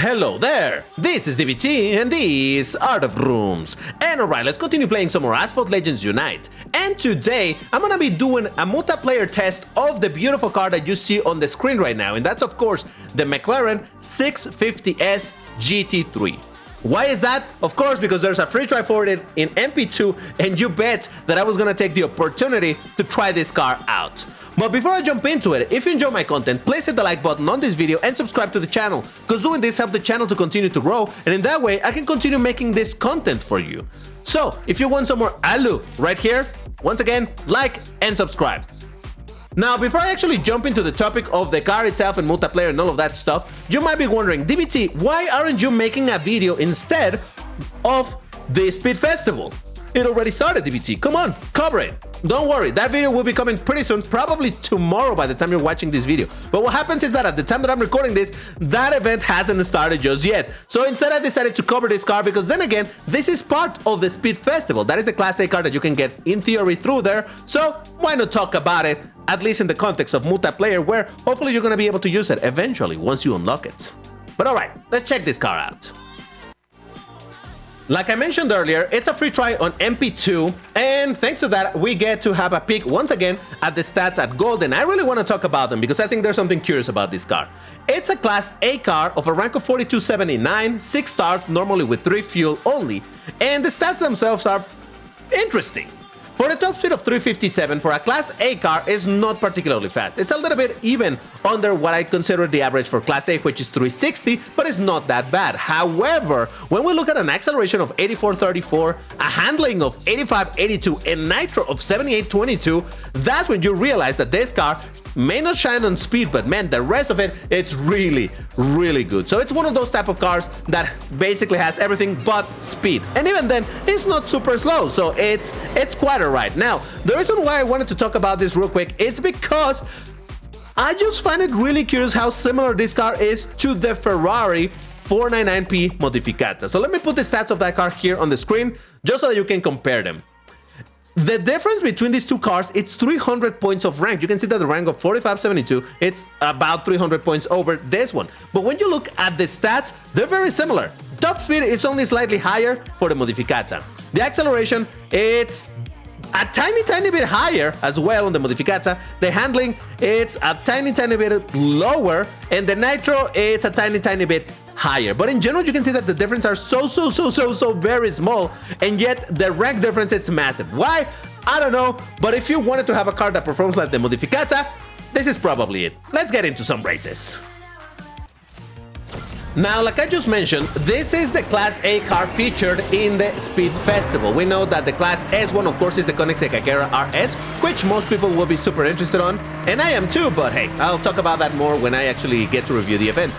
Hello there, this is DBT and these are the rooms. And alright, let's continue playing some more Asphalt Legends Unite. And today, I'm gonna be doing a multiplayer test of the beautiful car that you see on the screen right now. And that's of course, the McLaren 650S GT3. Why is that? Of course, because there's a free try for it in MP2, and you bet that I was gonna take the opportunity to try this car out. But before I jump into it, if you enjoy my content, please hit the like button on this video and subscribe to the channel, because doing this helps the channel to continue to grow, and in that way, I can continue making this content for you. So, if you want some more 𝐒𝐻𝐿𝐻 right here, once again, like and subscribe. Now, before I actually jump into the topic of the car itself and multiplayer and all of that stuff, you might be wondering, DBT, why aren't you making a video instead of the Speed Festival? It already started, DBT. Come on, cover it. Don't worry, that video will be coming pretty soon, probably tomorrow by the time you're watching this video. But what happens is that at the time that I'm recording this, that event hasn't started just yet. So instead I decided to cover this car because then again, this is part of the Speed Festival. That is a Class A car that you can get in theory through there. So why not talk about it, at least in the context of multiplayer, where hopefully you're gonna be able to use it eventually once you unlock it. But alright, let's check this car out. Like I mentioned earlier, it's a free try on MP2, and thanks to that, we get to have a peek once again at the stats at Gold, and I really want to talk about them because I think there's something curious about this car. It's a Class A car of a rank of 4279, 6 stars, normally with 3 fuel only, and the stats themselves are interesting. For the top speed of 357 for a Class A car is not particularly fast. It's a little bit even under what I consider the average for Class A, which is 360, but it's not that bad. However, when we look at an acceleration of 8434, a handling of 8582, and nitro of 7822, that's when you realize that this car may not shine on speed, but man, the rest of it, it's really, really good. So it's one of those type of cars that basically has everything but speed. And even then, it's not super slow, so it's quite alright. Now, the reason why I wanted to talk about this real quick is because I just find it really curious how similar this car is to the Ferrari 499P Modificata. So let me put the stats of that car here on the screen, just so that you can compare them. The difference between these two cars, it's 300 points of rank. You can see that the rank of 4572, it's about 300 points over this one. But when you look at the stats, they're very similar. Top speed is only slightly higher for the Modificata. The acceleration, it's a tiny bit higher as well on the Modificata. The handling, it's a tiny bit lower, and the nitro, it's a tiny bit higher. But in general, you can see that the difference are so very small, and yet the rank difference, it's massive. Why? I don't know, but if you wanted to have a car that performs like the Modificata, this is probably it. Let's get into some races. Now, like I just mentioned, this is the Class A car featured in the Speed Festival. We know that the Class S one, of course, is the 𝐒𝐞𝐞𝐝 RS, which most people will be super interested on, and I am too, but hey, I'll talk about that more when I actually get to review the event.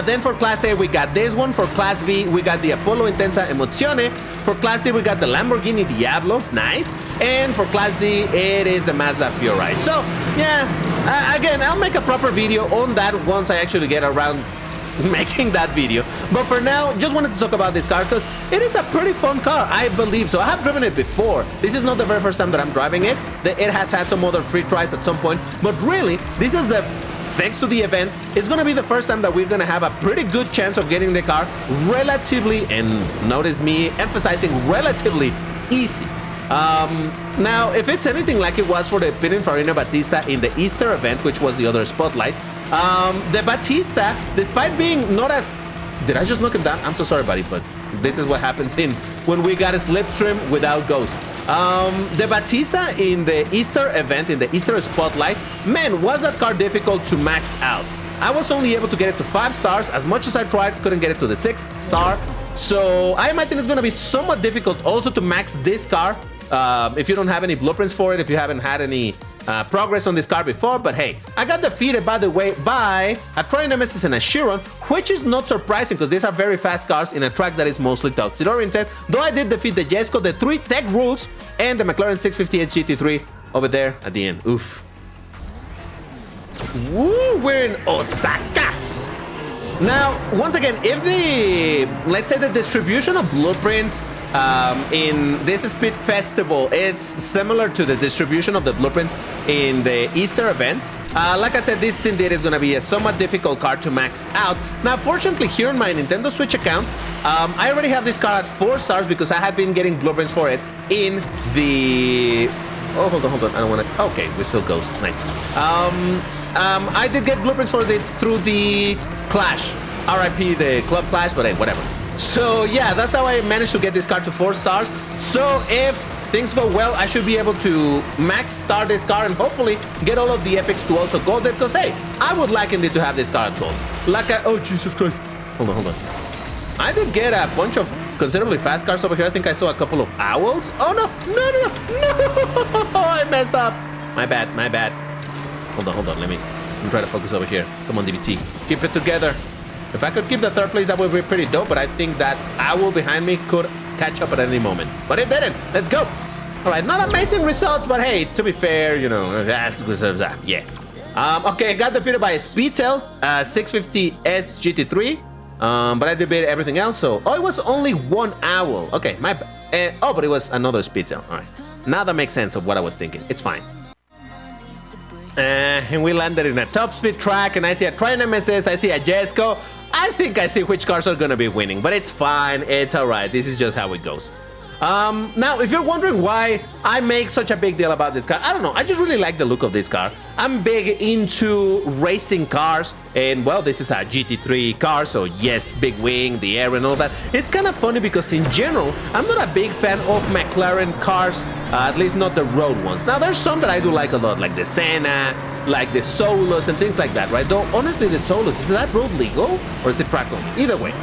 Then for Class A, we got this one. For Class B, we got the Apollo Intensa Emozione. For Class C, we got the Lamborghini Diablo. Nice. And for Class D, it is the Mazda Fiorite. So, yeah, again, I'll make a proper video on that once I actually get around making that video. But for now, just wanted to talk about this car because it is a pretty fun car, I believe so. I have driven it before. This is not the very first time that I'm driving it. It has had some other free tries at some point. But really, this is thanks to the event, it's gonna be the first time that we're gonna have a pretty good chance of getting the car relatively, and notice me emphasizing relatively, easy. Now, if it's anything like it was for the Pininfarina Battista in the Easter event, which was the other spotlight, the Battista, despite being not as... Did I just knock him down? I'm so sorry, buddy, but this is what happens when we got a slipstream without Ghost. The Battista in the Easter event, in the Easter spotlight, man, was that car difficult to max out. I was only able to get it to 5 stars. As much as I tried, couldn't get it to the 6th star. So I imagine it's going to be somewhat difficult also to max this car if you don't have any blueprints for it, if you haven't had any progress on this car before. But hey, I got defeated, by the way, by a Troy Nemesis and a Chiron, which is not surprising because these are very fast cars in a track that is mostly top speed oriented. Though I did defeat the 𝐒𝐻𝐞𝐞𝐝, the 3 tech rules, and the McLaren 650S GT3 over there at the end. Oof. Woo, we're in Osaka. Now, once again, if let's say the distribution of blueprints in this Speed Festival, it's similar to the distribution of the blueprints in the Easter event. Like I said, this indeed is going to be a somewhat difficult car to max out. Now, fortunately, here on my Nintendo Switch account, I already have this car at 4 stars because I had been getting blueprints for it in the... Oh, hold on. I don't want to... Okay, we still goes. Nice. I did get blueprints for this through the Clash. RIP, the Club Clash, but hey, whatever. So yeah, that's how I managed to get this car to 4 stars. So if things go well, I should be able to max star this car and hopefully get all of the epics to also gold it. Because hey, I would like indeed to have this car at gold. Like oh Jesus Christ. Hold on. I did get a bunch of considerably fast cars over here. I think I saw a couple of owls. Oh no. I messed up. My bad. Hold on. Let me try to focus over here. Come on, DBT. Keep it together. If I could keep the 3rd place, that would be pretty dope, but I think that owl behind me could catch up at any moment. But it didn't. Let's go. All right, not amazing results, but hey, to be fair, you know, yeah. Okay, I got defeated by a Speedtail, 650S GT3, but I did beat everything else, so... Oh, it was only 1 owl. Okay, my... oh, but it was another Speedtail. All right. Now that makes sense of what I was thinking. It's fine. And we landed in a top speed track, and I see a Tri-Nemesis, I see a 𝐒𝐸𝐿. I think I see which cars are gonna be winning, but it's fine, it's alright, this is just how it goes. Now, if you're wondering why I make such a big deal about this car, I don't know, I just really like the look of this car. I'm big into racing cars, and well, this is a GT3 car, so yes, big wing, the air and all that. It's kind of funny because in general, I'm not a big fan of McLaren cars, at least not the road ones. Now, there's some that I do like a lot, like the Senna, like the Solus and things like that, right? Though, honestly, the Solus, is that road legal or is it track only? Either way.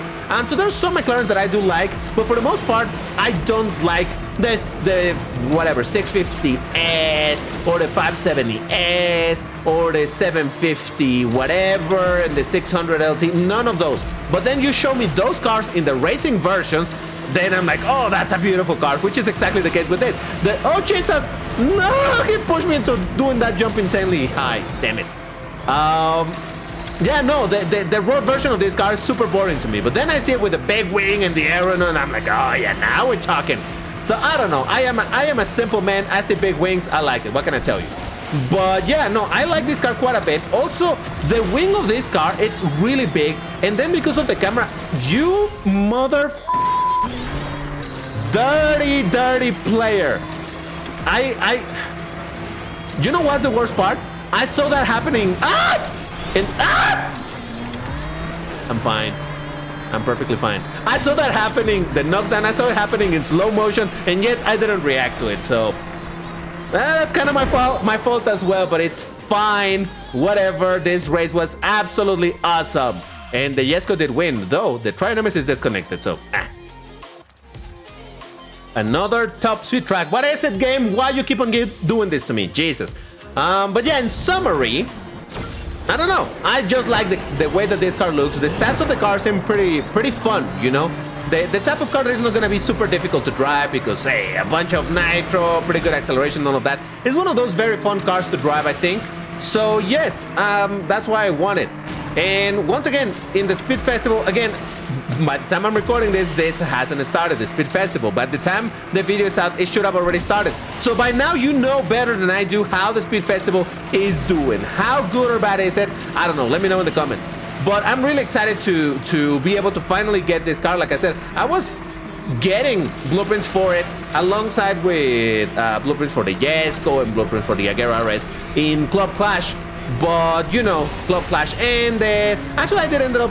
So there's some McLarens that I do like, but for the most part, I don't like the whatever 650S or the 570S or the 750 whatever and the 600 LT. None of those. But then you show me those cars in the racing versions, then I'm like, oh, that's a beautiful car, which is exactly the case with this. Oh Jesus, no, he pushed me into doing that jump insanely high. Damn it. Yeah, no, the road version of this car is super boring to me, but then I see it with the big wing and the aero, and I'm like, oh yeah, now we're talking. So I don't know, I am a simple man, I see big wings, I like it, what can I tell you? But yeah, no, I like this car quite a bit. Also, the wing of this car, it's really big, and then because of the camera, you mother... Dirty player. You know what's the worst part? I saw that happening. I'm fine. I'm perfectly fine. I saw that happening, the knockdown, I saw it happening in slow motion, and yet I didn't react to it, so... that's kind of my fault as well, but it's fine. Whatever, this race was absolutely awesome. And the 𝐒𝐸𝐿 did win, though the Tri-Nemesis is disconnected, so... Another top speed track. What is it, game? Why you keep on doing this to me? Jesus. But yeah, in summary... I don't know. I just like the way that this car looks. The stats of the car seem pretty fun, you know? The type of car that is not going to be super difficult to drive because, hey, a bunch of nitro, pretty good acceleration, all of that. It's one of those very fun cars to drive, I think. So, yes, that's why I want it. And once again, in the Speed Festival, again, by the time I'm recording this hasn't started, the Speed Festival. By the time the video is out, it should have already started. So by now, you know better than I do how the Speed Festival is doing. How good or bad is it? I don't know. Let me know in the comments. But I'm really excited to be able to finally get this car. Like I said, I was getting blueprints for it alongside with blueprints for the 𝐒𝐸𝐿 and blueprints for the Agera RS in Club Clash. But, you know, Club Clash and actually I did end up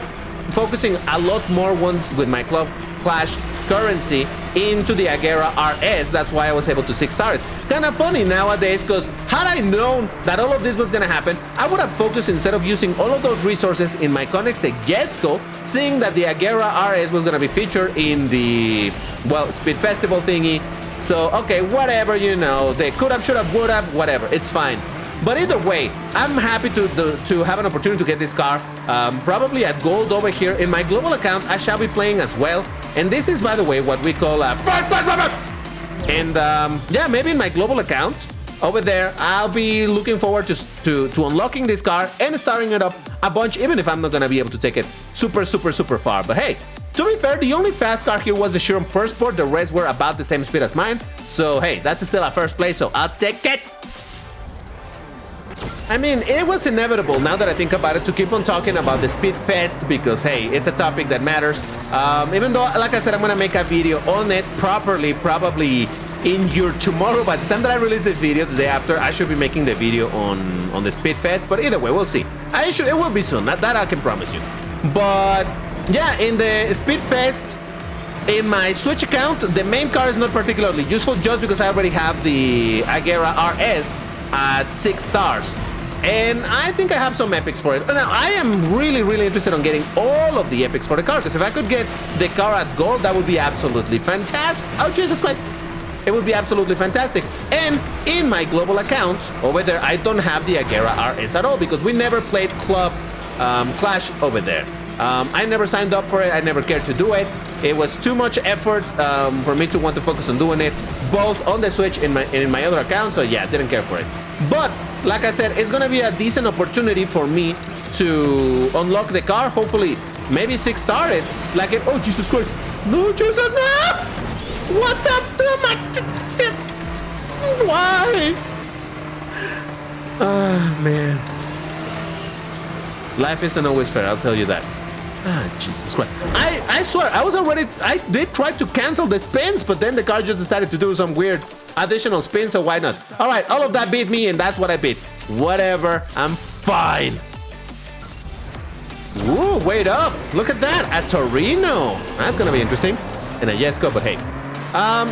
focusing a lot more ones with my Club Clash currency into the Agera RS. That's why I was able to 6-star it. Kind of funny nowadays, because had I known that all of this was gonna happen, I would have focused instead of using all of those resources in my 𝐒𝐞𝐞𝐿, seeing that the Agera RS was gonna be featured in the, well, Speed Festival thingy. So, okay, whatever, you know, they could have, should have, would have, whatever, it's fine. But either way, I'm happy to have an opportunity to get this car, probably at gold over here. In my global account, I shall be playing as well. And this is, by the way, what we call a... And yeah, maybe in my global account, over there, I'll be looking forward to unlocking this car and starting it up a bunch, even if I'm not going to be able to take it super far. But hey, To be fair, the only fast car here was the Chiron Persport. The rest were about the same speed as mine. So, hey, that's still a first place, so I'll take it. I mean, it was inevitable, now that I think about it, to keep on talking about the Speed Fest because, hey, it's a topic that matters. Even though, like I said, I'm going to make a video on it properly, probably in your tomorrow. By the time that I release this video, the day after, I should be making the video on the Speed Fest. But either way, we'll see. It will be soon. That I can promise you. But yeah, in the Speed Fest, in my Switch account, the main car is not particularly useful just because I already have the 𝐒𝐻𝐬𝐿 RS at 6 stars. And I think I have some epics for it. Now, I am really, really interested in getting all of the epics for the car, because if I could get the car at gold, that would be absolutely fantastic. Oh, Jesus Christ. It would be absolutely fantastic. And in my global account, over there, I don't have the 𝐒𝐻𝐬𝐿 RS at all, because we never played Club Clash over there. I never signed up for it. I never cared to do it. It was too much effort for me to want to focus on doing it, both on the Switch and in my other account. So yeah, didn't care for it. But like I said, it's gonna be a decent opportunity for me to unlock the car. Hopefully, maybe 6-star it. Like it. Oh Jesus Christ! No, Jesus, no! What the? Why? Ah, man. Life isn't always fair, I'll tell you that. Ah, Jesus Christ. I swear, I did try to cancel the spins, but then the car just decided to do some weird additional spins, so why not? All right, all of that beat me, and that's what I beat. Whatever, I'm fine. Ooh, wait up. Look at that, at Torino. That's gonna be interesting. And a Jesco, but hey.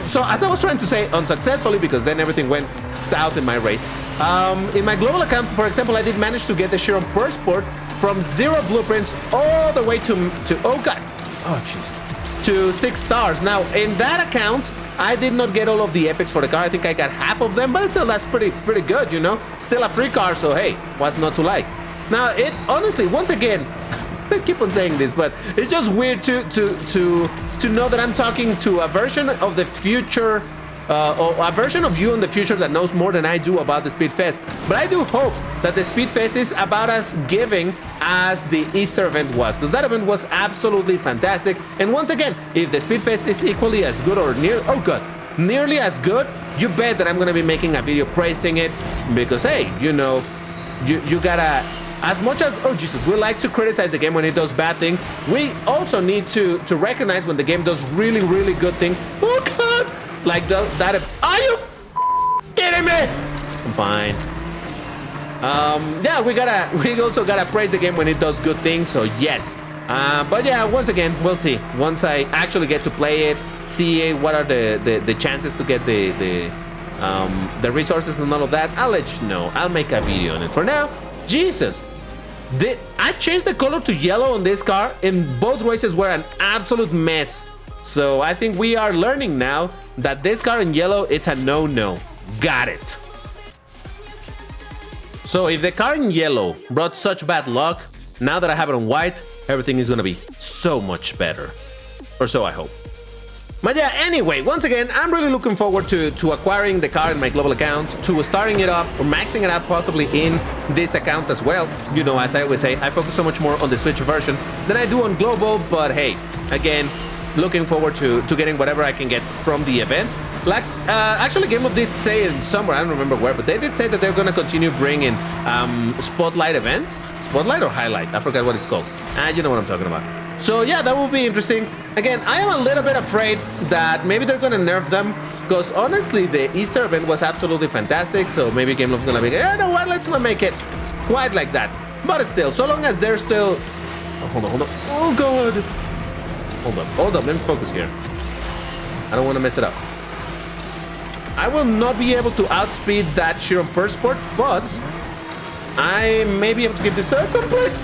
So as I was trying to say, unsuccessfully, because then everything went south in my race. In my global account, for example, I did manage to get the Chiron Persport from 0 blueprints all the way to oh god, oh Jesus, to 6 stars. Now in that account, I did not get all of the epics for the car. I think I got half of them, but still, that's pretty good, you know. Still a free car, so hey, what's not to like? Now it honestly, once again, I keep on saying this, but it's just weird to know that I'm talking to a version of the future. Or a version of you in the future that knows more than I do about the Speed Fest. But I do hope that the Speed Fest is about as giving as the Easter event was, because that event was absolutely fantastic. And once again, if the Speed Fest is equally as good or nearly as good, you bet that I'm gonna be making a video praising it, because hey, you know, you gotta, as much as, oh Jesus, we like to criticize the game when it does bad things, we also need to recognize when the game does really, really good things. Oh god! Like that. Are you kidding me? I'm fine. Yeah, we also gotta praise the game when it does good things. So yes. But yeah, once again, we'll see. Once I actually get to play it, see what are the chances to get the resources and all of that, I'll let you know. I'll make a video on it. For now, Jesus. I changed the color to yellow on this car, and both races were an absolute mess. So I think we are learning now that this car in yellow, it's a no-no. Got it. So if the car in yellow brought such bad luck, now that I have it on white, everything is gonna be so much better. Or so I hope. But yeah, anyway, once again, I'm really looking forward to acquiring the car in my global account, to starting it up or maxing it out possibly in this account as well. You know, as I always say, I focus so much more on the Switch version than I do on global, but hey, again, looking forward to getting whatever I can get from the event. Like, actually, Game of did say it somewhere, I don't remember where, but they did say that they're going to continue bringing spotlight events. Spotlight or highlight? I forgot what it's called. You know what I'm talking about. So yeah, that will be interesting. Again, I am a little bit afraid that maybe they're going to nerf them, because honestly, the Easter event was absolutely fantastic. So maybe Game Love's going to be, you know what, let's not make it quite like that. But still, so long as they're still... Oh, hold on. Oh, God. Hold up, let me focus here. I don't want to mess it up. I will not be able to outspeed that Chiron Persport, but I may be able to give this second place.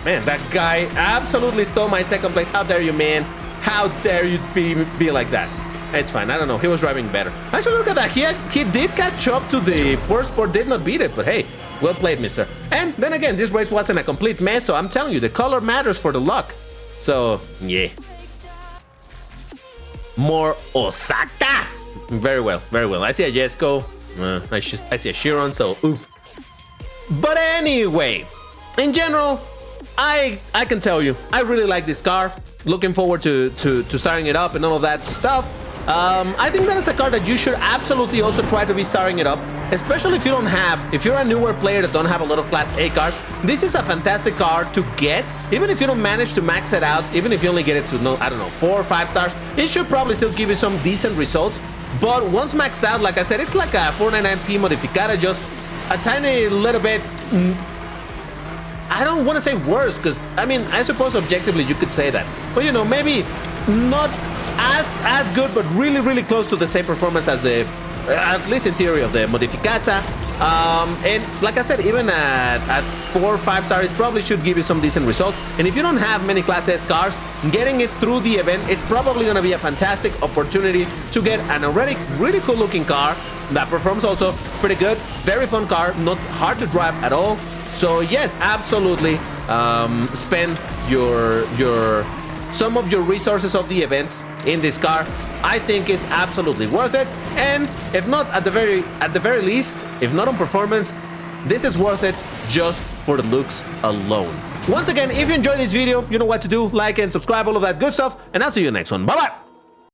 Man, that guy absolutely stole my second place. How dare you, man? How dare you be like that? It's fine. I don't know. He was driving better. Actually, look at that. He did catch up to the Persport, did not beat it, but hey, well played, mister. And then again, this race wasn't a complete mess, so I'm telling you, the color matters for the luck. So, yeah. More Osaka. Very well, very well. I see a Jesco. I see a Chiron, so oof. But anyway, in general, I can tell you, I really like this car. Looking forward to starting it up and all of that stuff. I think that is a car that you should absolutely also try to be starting it up, especially if you're a newer player that don't have a lot of Class A cars. This is a fantastic car to get, even if you don't manage to max it out, even if you only get it to, I don't know, 4 or 5 stars, it should probably still give you some decent results. But once maxed out, like I said, it's like a 499p Modificata, just a tiny little bit, I don't want to say worse, because, I mean, I suppose objectively you could say that. But, you know, maybe not as good, but really, really close to the same performance as the, at least in theory, of the Modificata. And like I said, even at 4 or 5 stars, it probably should give you some decent results. And if you don't have many Class S cars, getting it through the event is probably going to be a fantastic opportunity to get an already really cool looking car that performs also pretty good. Very fun car, not hard to drive at all. So yes, absolutely, spend some of your resources of the event in this car. I think is absolutely worth it. And if not, at the very least, if not on performance, this is worth it just for the looks alone. Once again, if you enjoyed this video, you know what to do. Like and subscribe, all of that good stuff. And I'll see you in the next one. Bye-bye.